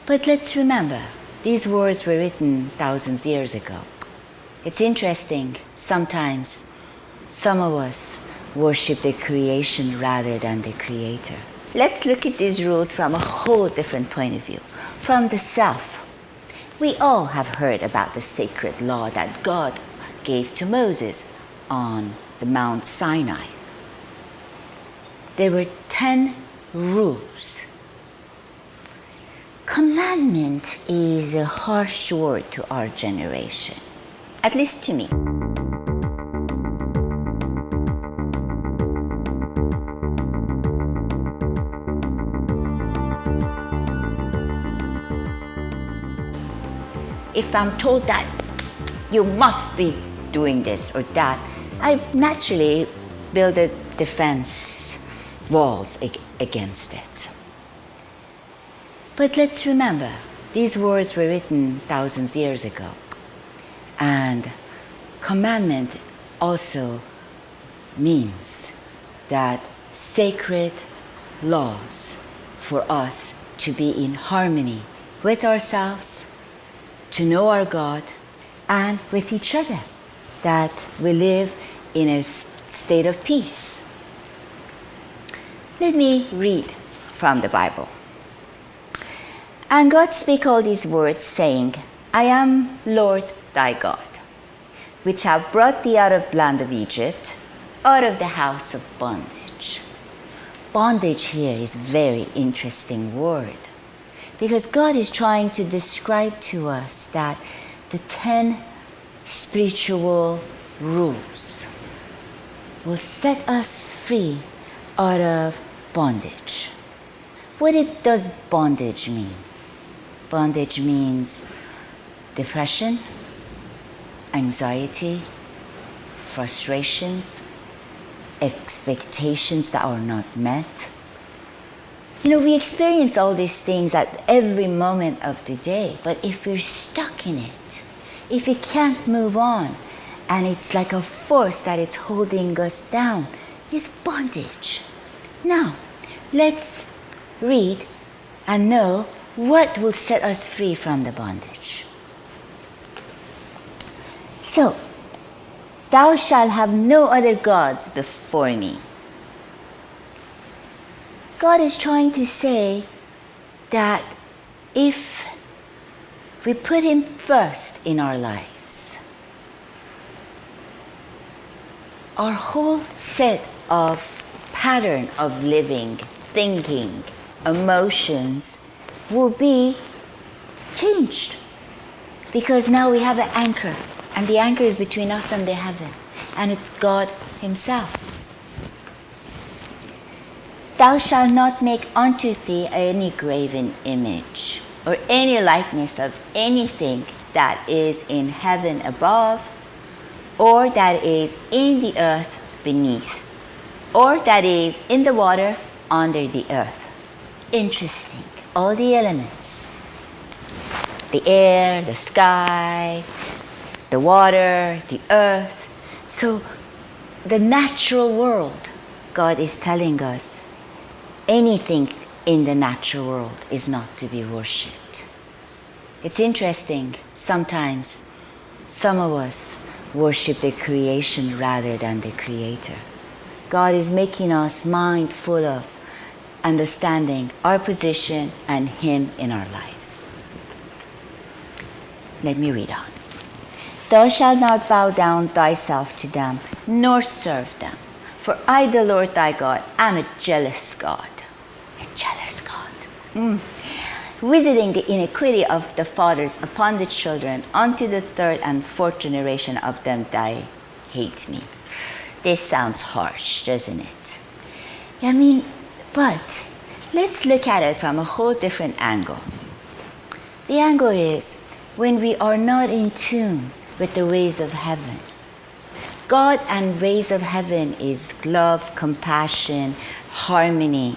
But let's remember, these words were written thousands of years ago. It's interesting, sometimes some of us worship the creation rather than the creator. Let's look at these rules from a whole different point of view, from the self. We all have heard about the sacred law that God gave to Moses on the Mount Sinai. There were 10 rules. Commandment is a harsh word to our generation, at least to me. If I'm told that you must be doing this or that, I naturally build a defense walls against it. But let's remember, these words were written thousands of years ago. And commandment also means that sacred laws for us to be in harmony with ourselves, to know our God, and with each other, that we live in a state of peace. Let me read from the Bible. And God spake all these words, saying, I am Lord thy God, which have brought thee out of the land of Egypt, out of the house of bondage. Bondage here is a very interesting word, because God is trying to describe to us that the 10 spiritual rules will set us free out of bondage. What does bondage mean? Bondage means depression, anxiety, frustrations, expectations that are not met. We experience all these things at every moment of the day, but if we're stuck in it, if we can't move on, and it's like a force that it's holding us down, it's bondage. Now, let's read and know what will set us free from the bondage. So, thou shalt have no other gods before me. God is trying to say that if we put Him first in our lives, our whole set of pattern of living, thinking, emotions will be changed. Because now we have an anchor, and the anchor is between us and the heaven, and it's God Himself. Thou shalt not make unto thee any graven image, or any likeness of anything that is in heaven above, or that is in the earth beneath, or that is in the water under the earth. Interesting. All the elements. The air, the sky, the water, the earth. So the natural world, God is telling us, anything in the natural world is not to be worshipped. It's interesting, sometimes some of us worship the creation rather than the creator. God is making us mindful of understanding our position and Him in our lives. Let me read on. Thou shalt not bow down thyself to them, nor serve them. For I, the Lord thy God, am a jealous God. A jealous God. Visiting the iniquity of the fathers upon the children, unto the third and fourth generation of them that hate me. This sounds harsh, doesn't it? But let's look at it from a whole different angle. The angle is when we are not in tune with the ways of heaven. God and ways of heaven is love, compassion, harmony.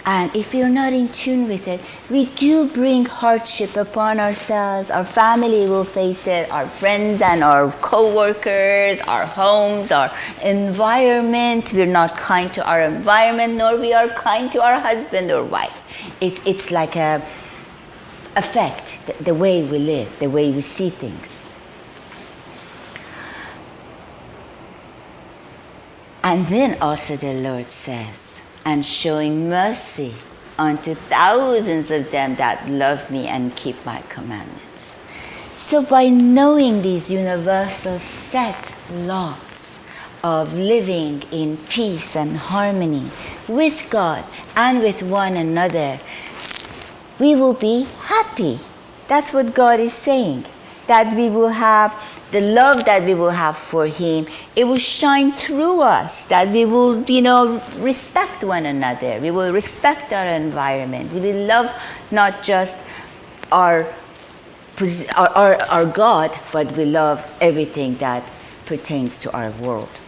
And if we are not in tune with it, we do bring hardship upon ourselves. Our family will face it, our friends and our co-workers, our homes, our environment. We're not kind to our environment, nor we are kind to our husband or wife. It's like a affect the way we live, the way we see things. And then also the Lord says, and showing mercy unto thousands of them that love me and keep my commandments. So by knowing these universal set laws of living in peace and harmony with God and with one another, we will be happy. That's what God is saying. That we will have the love that we will have for Him. It will shine through us. That we will, respect one another. We will respect our environment. We will love not just our God, but we love everything that pertains to our world.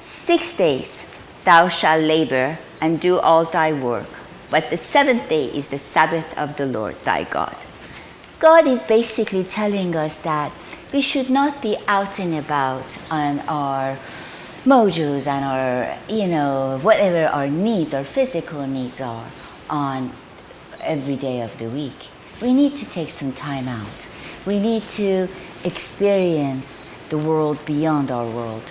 6 days thou shalt labor and do all thy work, but the 7th day is the Sabbath of the Lord thy God. God is basically telling us that we should not be out and about on our mojos and our, whatever our needs, our physical needs are on every day of the week. We need to take some time out. We need to experience the world beyond our world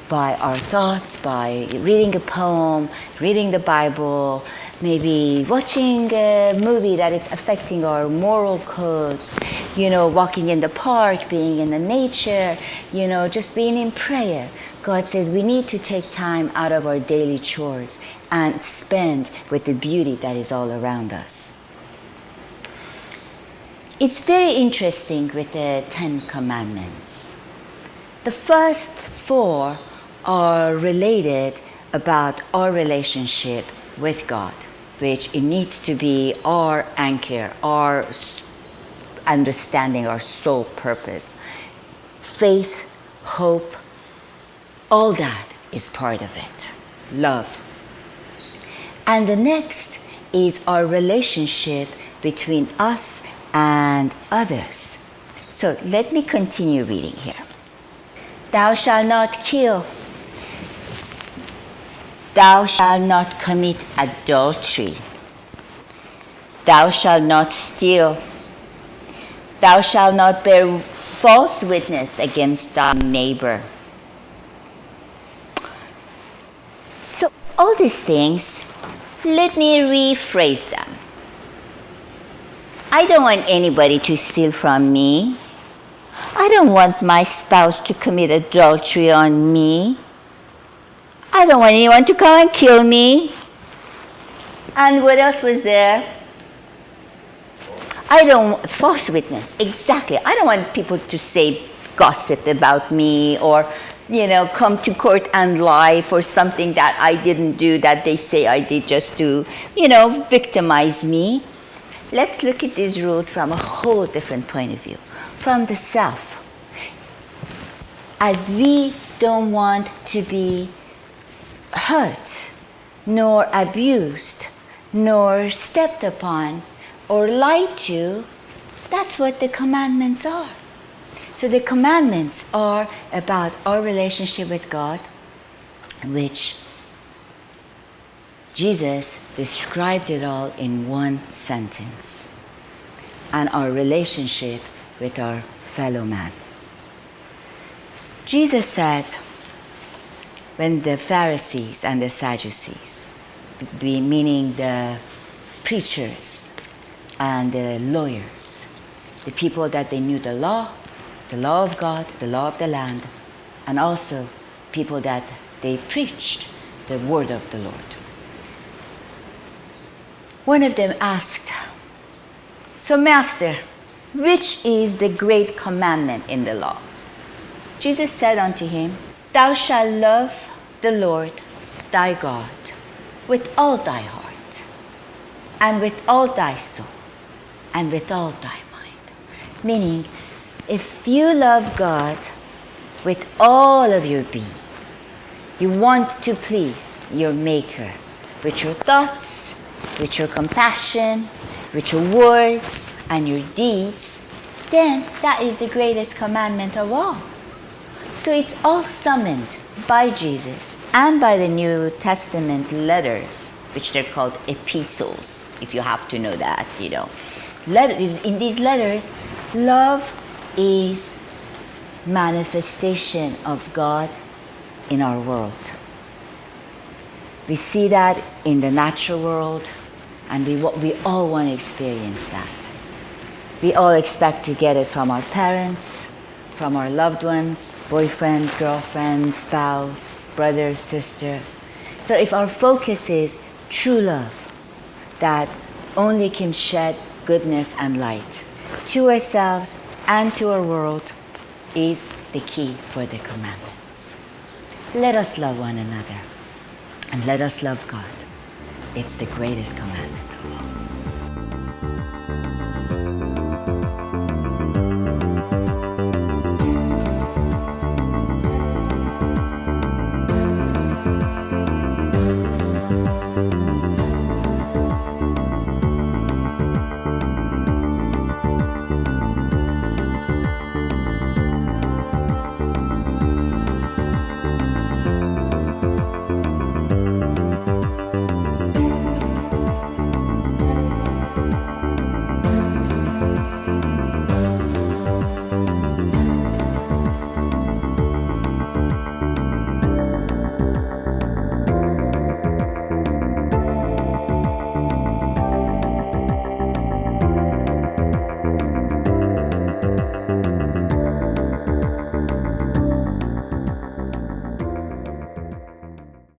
by our thoughts, by reading a poem, reading the Bible, maybe watching a movie that is affecting our moral codes, walking in the park, being in the nature, just being in prayer. God says we need to take time out of our daily chores and spend with the beauty that is all around us. It's very interesting with the 10 Commandments. The first 4 are related about our relationship with God, which it needs to be our anchor, our understanding, our sole purpose. Faith, hope, all that is part of it. Love. And the next is our relationship between us and others. So let me continue reading here. Thou shalt not kill. Thou shalt not commit adultery. Thou shalt not steal. Thou shalt not bear false witness against thy neighbor. So all these things, let me rephrase them. I don't want anybody to steal from me. I don't want my spouse to commit adultery on me. I don't want anyone to come and kill me. And what else was there? False witness, exactly. I don't want people to say gossip about me or, come to court and lie for something that I didn't do that they say I did just to, victimize me. Let's look at these rules from a whole different point of view, from the self. As we don't want to be hurt, nor abused, nor stepped upon, or lied to, that's what the commandments are. So the commandments are about our relationship with God, which Jesus described it all in one sentence, and our relationship with our fellow man. Jesus said, when the Pharisees and the Sadducees, meaning the preachers and the lawyers, the people that they knew the law of God, the law of the land, and also people that they preached the word of the Lord. One of them asked, so Master, which is the great commandment in the law? Jesus said unto him, Thou shalt love the Lord thy God with all thy heart, and with all thy soul, and with all thy mind. Meaning, if you love God with all of your being, you want to please your Maker with your thoughts, with your compassion, with your words, and your deeds, then that is the greatest commandment of all. So it's all summoned by Jesus and by the New Testament letters which they're called epistles, if you have to know that, Letters, in these letters, love is manifestation of God in our world. We see that in the natural world, and we all want to experience that. We all expect to get it from our parents, from our loved ones, boyfriend, girlfriend, spouse, brother, sister. So if our focus is true love, that only can shed goodness and light to ourselves and to our world, is the key for the commandments. Let us love one another, and let us love God. It's the greatest commandment of all.